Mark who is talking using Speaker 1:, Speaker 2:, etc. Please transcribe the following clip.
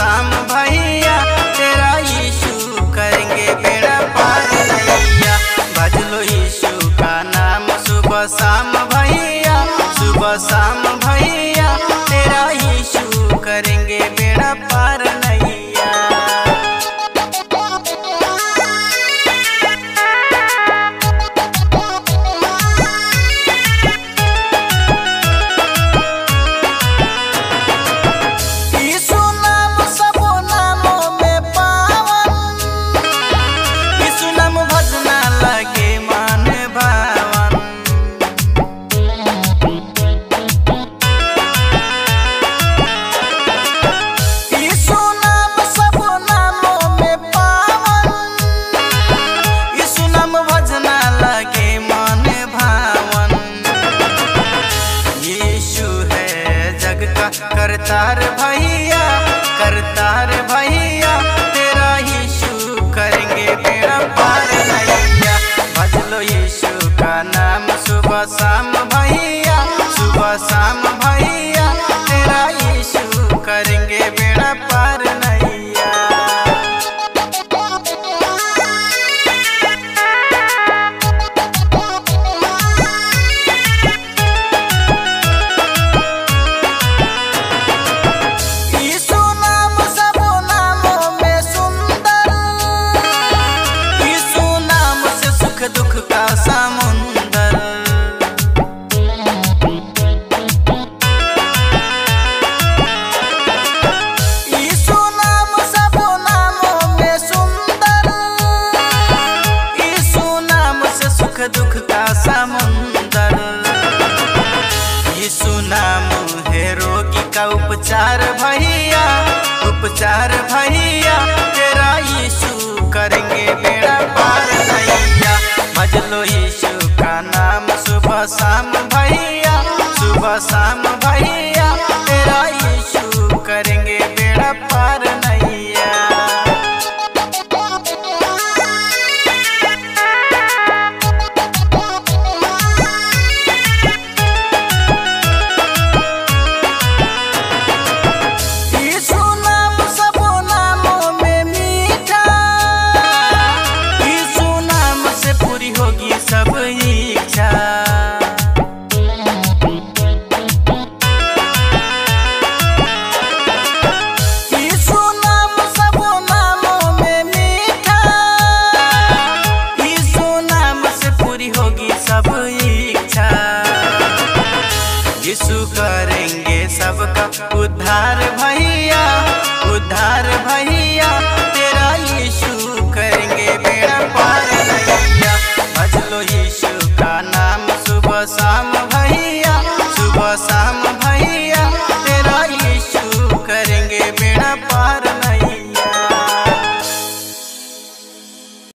Speaker 1: शाम भैया तेरा यीशु करेंगे बेड़ा पार नैया। भज लो यीशु का नाम सुबह शाम भैया, सुबह शाम भैया तेरा यीशु करेंगे बेड़ा पार नैया। करतार भैया, करतार भैया तेरा यीशु करेंगे बेड़ा पार नैया। भज लो यीशु का नाम सुबह शाम भैया, सुबह शाम भैया तेरा यीशु करेंगे बेड़ा पार नैया। दुख का समुंदर यीशु नाम सब नामों में सुंदर, यीशु नाम से सुख दुख का समुंदर। यीशु नाम है रोगी का उपचार भैया, उपचार भैया तेरा यीशु करेंगे बेड़ा पार नैया। भज लो यीशु का नाम सुबह शाम भैया, सुबह शाम भैया तेरा यीशु करेंगे बेड़ा पार नैया। यीशु नाम सब नामों में मीठा, यीशु नाम से पूरी होगी सब इच्छा। यीशु नाम सब नामों में मीठा, यीशु नाम से पूरी होगी सब इच्छा। यीशु करेंगे सबका उद्धार भैया, उद्धार भैया